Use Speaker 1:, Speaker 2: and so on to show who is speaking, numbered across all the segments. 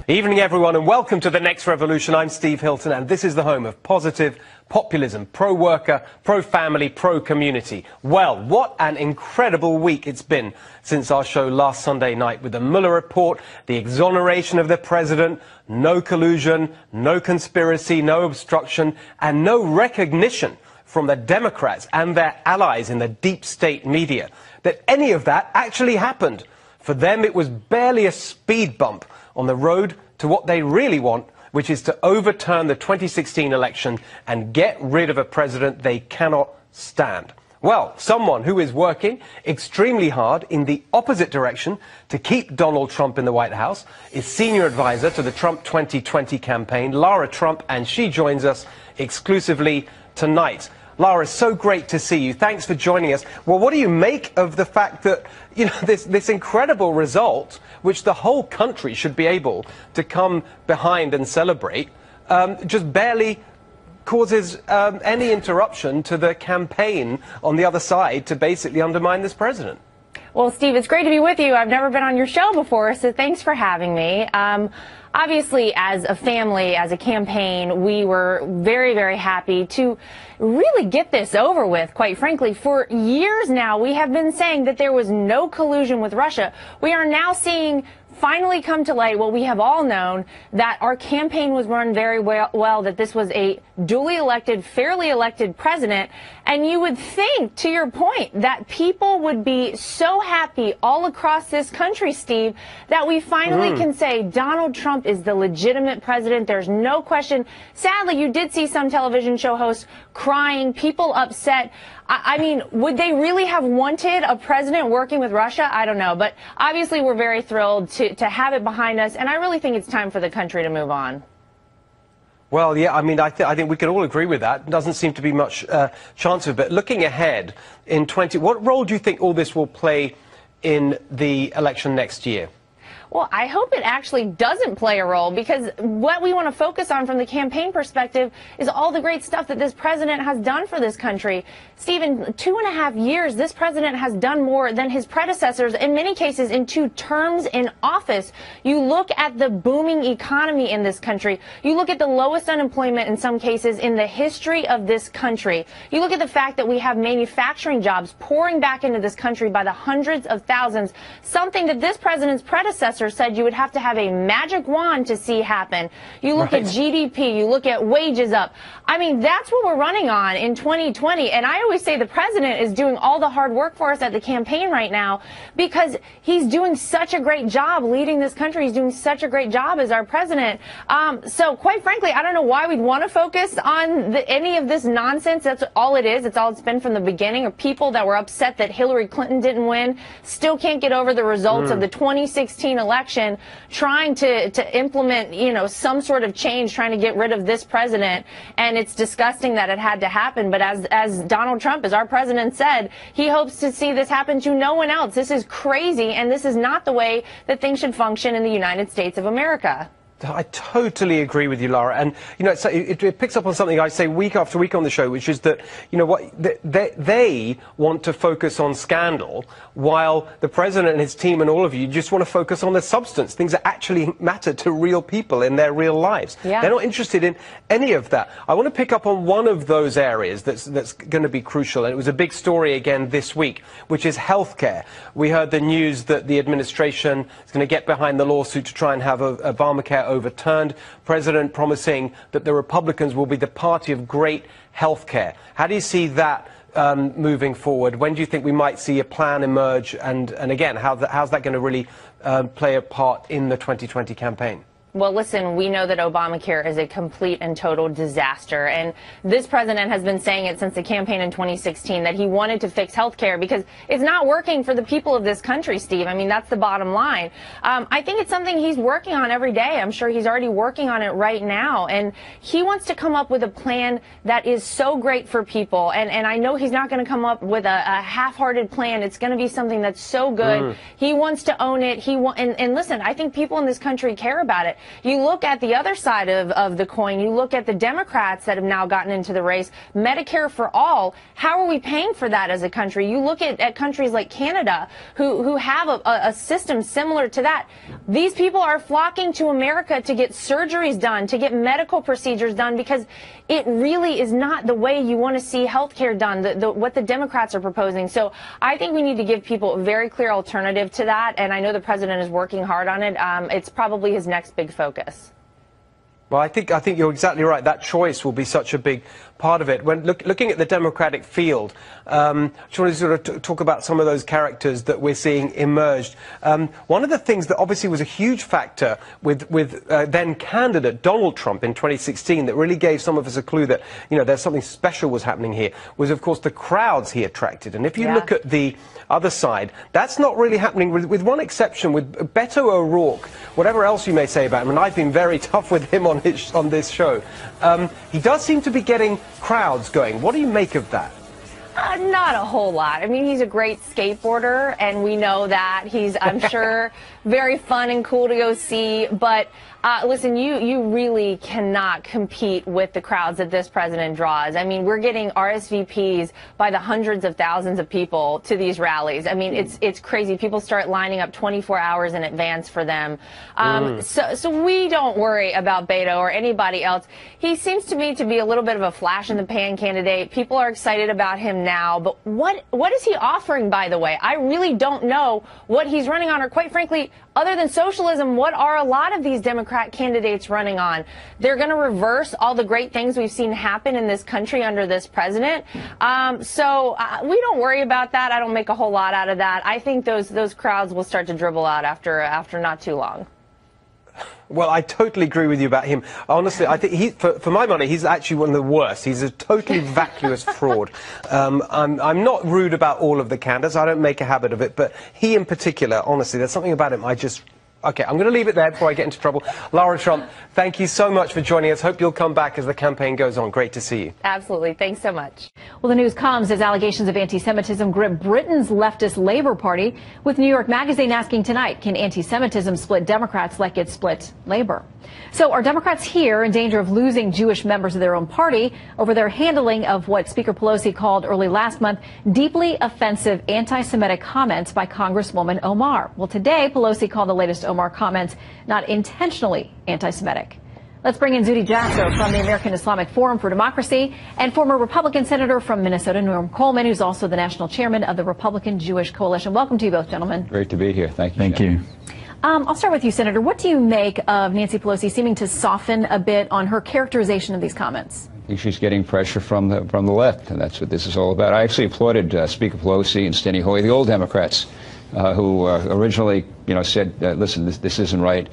Speaker 1: Evening, everyone, and welcome to The Next Revolution. I'm Steve Hilton, and this is the home of positive populism, pro-worker, pro-family, pro-community. Well, what an incredible week it's been since our show last Sunday night with the Mueller report, the exoneration of the president, no collusion, no conspiracy, no obstruction, and no recognition from the Democrats and their allies in the deep state media that any of that actually happened. For them, it was barely a speed bump on the road to what they really want, which is to overturn the 2016 election and get rid of a president they cannot stand. Well, someone who is working extremely hard in the opposite direction to keep Donald Trump in the White House is senior advisor to the Trump 2020 campaign, Lara Trump, and she joins us exclusively tonight. Lara, it's so great to see you. Thanks for joining us. Well, what do you make of the fact that, this incredible result, which the whole country should be able to come behind and celebrate, just barely causes any interruption to the campaign on the other side to basically undermine this president?
Speaker 2: Well, Steve, it's great to be with you. I've never been on your show before, so thanks for having me. Obviously, as a family, as a campaign, we were very, very happy to really get this over with. Quite frankly, for years now, we have been saying that there was no collusion with Russia. We are now seeing finally come to light what we have all known, that our campaign was run very well, that this was a duly elected, fairly elected president. And you would think, to your point, that people would be so happy all across this country, Steve, that we finally can say Donald Trump is the legitimate president. There's no question. Sadly, you did see some television show hosts crying, people upset. I mean, would they really have wanted a president working with Russia? I don't know. But obviously, we're very thrilled to have it behind us. And I really think it's time for the country to move on.
Speaker 1: Well, yeah, I mean, I think we can all agree with that. Doesn't seem to be much chance of it. But looking ahead in what role do you think all this will play in the election next year?
Speaker 2: Well, I hope it actually doesn't play a role, because what we want to focus on from the campaign perspective is all the great stuff that this president has done for this country. Steve, in 2.5 years, this president has done more than his predecessors, in many cases in 2 terms in office. You look at the booming economy in this country. You look at the lowest unemployment in some cases in the history of this country. You look at the fact that we have manufacturing jobs pouring back into this country by the hundreds of thousands, something that this president's predecessor said you would have to have a magic wand to see happen. You look at GDP, you look at wages up. I mean, that's what we're running on in 2020. And I always say the president is doing all the hard work for us at the campaign right now, because he's doing such a great job leading this country. He's doing such a great job as our president. So quite frankly, I don't know why we'd want to focus on any of this nonsense. That's all it is. It's all it's been from the beginning. Or people that were upset that Hillary Clinton didn't win still can't get over the results of the 2016 election, trying to implement, some sort of change, trying to get rid of this president. And it's disgusting that it had to happen. But as Donald Trump, as our president said, he hopes to see this happen to no one else. This is crazy, and this is not the way that things should function in the United States of America.
Speaker 1: I totally agree with you, Lara. And, it picks up on something I say week after week on the show, which is that, they want to focus on scandal, while the president and his team and all of you just want to focus on the substance, things that actually matter to real people in their real lives. Yeah. They're not interested in any of that. I want to pick up on one of those areas that's going to be crucial, and it was a big story again this week, which is healthcare. We heard the news that the administration is going to get behind the lawsuit to try and have Obamacare overturned. President promising that the Republicans will be the party of great health care. How do you see that moving forward? When do you think we might see a plan emerge? And again, how's that going to really play a part in the 2020 campaign?
Speaker 2: Well, listen, we know that Obamacare is a complete and total disaster. And this president has been saying it since the campaign in 2016, that he wanted to fix health care because it's not working for the people of this country, Steve. I mean, that's the bottom line. I think it's something he's working on every day. I'm sure he's already working on it right now. And he wants to come up with a plan that is so great for people. And I know he's not going to come up with a half-hearted plan. It's going to be something that's so good. He wants to own it. And listen, I think people in this country care about it. But you look at the other side of the coin, you look at the Democrats that have now gotten into the race, Medicare for all. How are we paying for that as a country? You look at countries like Canada who have a system similar to that. These people are flocking to America to get surgeries done, to get medical procedures done, because it really is not the way you want to see healthcare done, what the Democrats are proposing. So I think we need to give people a very clear alternative to that, and I know the president is working hard on it. It's probably his next big focus.
Speaker 1: Well, I think you're exactly right. That choice will be such a big part of it. When looking at the Democratic field, I just want to sort of talk about some of those characters that we're seeing emerged. One of the things that obviously was a huge factor with then candidate Donald Trump in 2016 that really gave some of us a clue that, you know, there's something special was happening here was, of course, the crowds he attracted. And if you look at the other side, that's not really happening, with one exception, with Beto O'Rourke. Whatever else you may say about him, and I've been very tough with him on this show, he does seem to be getting crowds going. What do you make of that?
Speaker 2: Not a whole lot. I mean, he's a great skateboarder, and we know that. He's, I'm sure, very fun and cool to go see. But listen, you really cannot compete with the crowds that this president draws. I mean, we're getting RSVPs by the hundreds of thousands of people to these rallies. I mean, it's crazy. People start lining up 24 hours in advance for them. So we don't worry about Beto or anybody else. He seems to me to be a little bit of a flash in the pan candidate. People are excited about him now, but what is he offering, by the way? I really don't know what he's running on, or quite frankly, other than socialism, what are a lot of these Democrat candidates running on? They're going to reverse all the great things we've seen happen in this country under this president. So we don't worry about that. I don't make a whole lot out of that. I think those crowds will start to dribble out after not too long.
Speaker 1: Well, I totally agree with you about him. Honestly, I think for my money, he's actually one of the worst. He's a totally vacuous fraud. I'm not rude about all of the candidates. I don't make a habit of it. But he in particular, honestly, there's something about him OK, I'm going to leave it there before I get into trouble. Lara Trump, thank you so much for joining us. Hope you'll come back as the campaign goes on. Great to see you.
Speaker 2: Absolutely. Thanks so much.
Speaker 3: Well, the news comes as allegations of anti-Semitism grip Britain's leftist Labour Party, with New York Magazine asking tonight, can anti-Semitism split Democrats like it split Labour? So are Democrats here in danger of losing Jewish members of their own party over their handling of what Speaker Pelosi called early last month deeply offensive anti-Semitic comments by Congresswoman Omar? Well, today, Pelosi called the latest Omar comments not intentionally anti-Semitic. Let's bring in Zuhdi Jasser from the American Islamic Forum for Democracy and former Republican Senator from Minnesota, Norm Coleman, who's also the national chairman of the Republican Jewish Coalition. Welcome to you both, gentlemen.
Speaker 4: Great to be here. Thank you.
Speaker 5: Thank you.
Speaker 3: I'll start with you, Senator. What do you make of Nancy Pelosi seeming to soften a bit on her characterization of these comments?
Speaker 4: I think she's getting pressure from the left, and that's what this is all about. I actually applauded Speaker Pelosi and Steny Hoyer, the old Democrats, who originally, said, listen, this isn't right.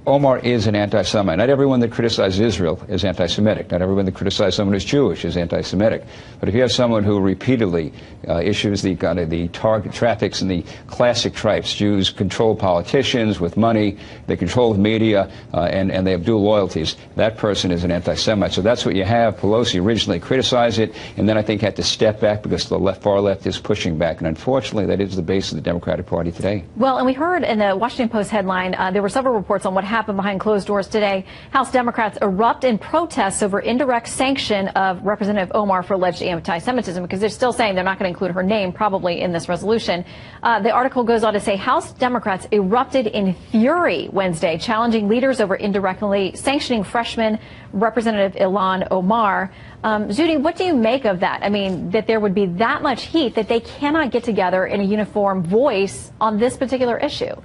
Speaker 4: Omar is an anti-Semite. Not everyone that criticizes Israel is anti-Semitic. Not everyone that criticizes someone who's Jewish is anti-Semitic. But if you have someone who repeatedly issues the target traffics in the classic tripes, Jews control politicians with money, they control the media, and they have dual loyalties, that person is an anti-Semite. So that's what you have. Pelosi originally criticized it, and then I think had to step back because the far left is pushing back. And unfortunately, that is the base of the Democratic Party today.
Speaker 3: Well, and we heard in the Washington Post headline, there were several reports on what happened behind closed doors today. House Democrats erupt in protests over indirect sanction of Representative Omar for alleged anti-Semitism, because they're still saying they're not going to include her name probably in this resolution. The article goes on to say House Democrats erupted in fury Wednesday, challenging leaders over indirectly sanctioning freshman Representative Ilhan Omar. Zuhdi, what do you make of that? I mean, that there would be that much heat that they cannot get together in a uniform voice on this particular issue?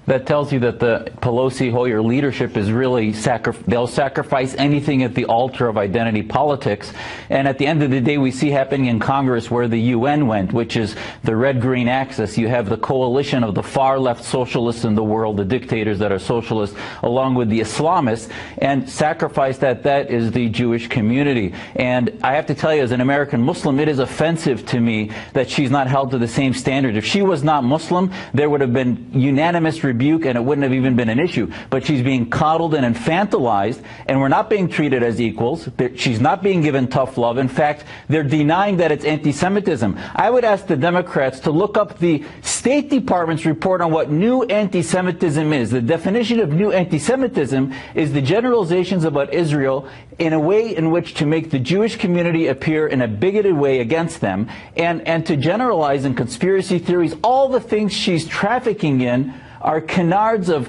Speaker 5: That tells you that the Pelosi-Hoyer leadership is really they'll sacrifice anything at the altar of identity politics. And at the end of the day, we see happening in Congress where the UN went, which is the red-green axis. You have the coalition of the far-left socialists in the world, the dictators that are socialists, along with the Islamists, and sacrifice that is the Jewish community. And I have to tell you, as an American Muslim, it is offensive to me that she's not held to the same standard. If she was not Muslim, there would have been unanimous rebukes rebuke and it wouldn't have even been an issue. But she's being coddled and infantilized, and we're not being treated as equals. She's not being given tough love. In fact, they're denying that it's anti-Semitism. I would ask the Democrats to look up the State Department's report on what new anti-Semitism is. The definition of new anti-Semitism is the generalizations about Israel in a way in which to make the Jewish community appear in a bigoted way against them, and to generalize in conspiracy theories. All the things she's trafficking in are canards of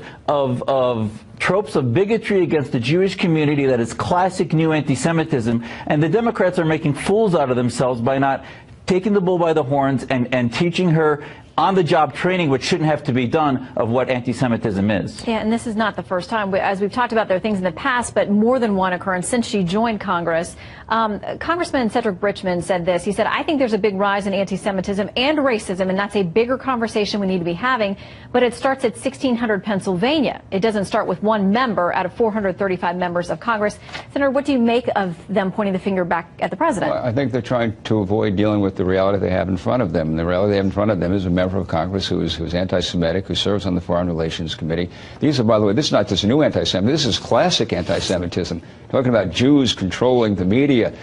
Speaker 5: tropes of bigotry against the Jewish community that is classic new anti-Semitism, and the Democrats are making fools out of themselves by not taking the bull by the horns and teaching her on-the-job training, which shouldn't have to be done, of what anti-Semitism is.
Speaker 3: Yeah, and this is not the first time. As we've talked about, there are things in the past, but more than one occurrence since she joined Congress. Congressman Cedric Richmond said this. He said, I think there's a big rise in anti-Semitism and racism, and that's a bigger conversation we need to be having, but it starts at 1600 Pennsylvania. It doesn't start with one member out of 435 members of Congress. Senator, what do you make of them pointing the finger back at the president?
Speaker 4: Well, I think they're trying to avoid dealing with the reality they have in front of them. And the reality they have in front of them is a member of Congress who is anti-Semitic, who serves on the Foreign Relations Committee. These are, by the way, this is not just new anti-Semitism. This is classic anti-Semitism. Talking about Jews controlling the media,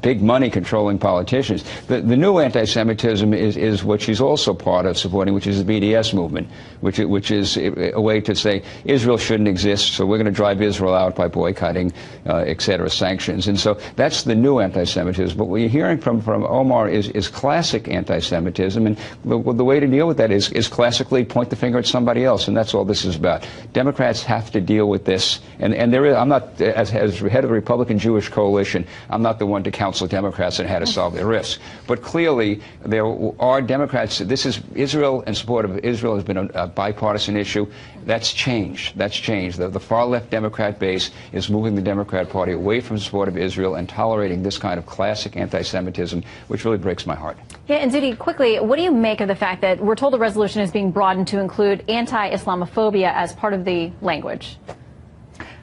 Speaker 4: big money controlling politicians. The new anti-Semitism is what she's also part of supporting, which is the BDS movement, which is a way to say Israel shouldn't exist, so we're going to drive Israel out by boycotting, et cetera, sanctions. And so that's the new anti-Semitism. But what you're hearing from Omar is classic anti-Semitism, and the way to deal with that is classically point the finger at somebody else, and that's all this is about. Democrats have to deal with this, and there is, I'm not, as head of the Republican Jewish Coalition, I'm not the one to counsel Democrats on how to solve their risks. But clearly, there are Democrats. This is Israel, and support of Israel has been a bipartisan issue. That's changed. That's changed. The far-left Democrat base is moving the Democrat Party away from support of Israel and tolerating this kind of classic anti-Semitism, which really breaks my heart.
Speaker 3: Yeah, and Zuhdi, quickly, what do you make of the fact that we're told the resolution is being broadened to include anti-Islamophobia as part of the language?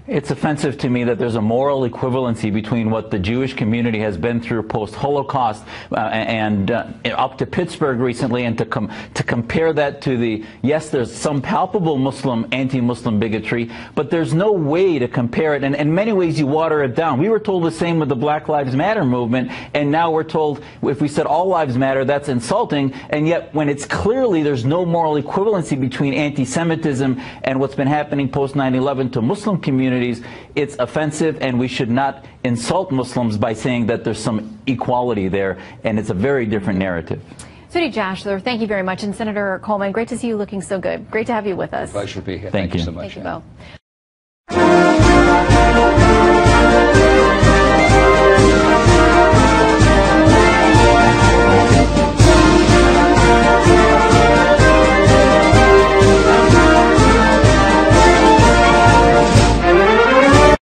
Speaker 5: It's offensive to me that there's a moral equivalency between what the Jewish community has been through post-Holocaust and up to Pittsburgh recently, and to compare that to the, yes, there's some palpable Muslim, anti-Muslim bigotry, but there's no way to compare it, and in many ways you water it down. We were told the same with the Black Lives Matter movement, and now we're told if we said all lives matter, that's insulting, and yet when it's clearly there's no moral equivalency between anti-Semitism and what's been happening post 9/11 to Muslim communities, it's offensive, and we should not insult Muslims by saying that there's some equality there, and it's a very different narrative.
Speaker 3: Zuhdi Jasher, thank you very much. And Senator Coleman, great to see you looking so good. Great to have you with us.
Speaker 4: Pleasure to be here.
Speaker 5: Thank you
Speaker 4: so much.
Speaker 3: Thank you both.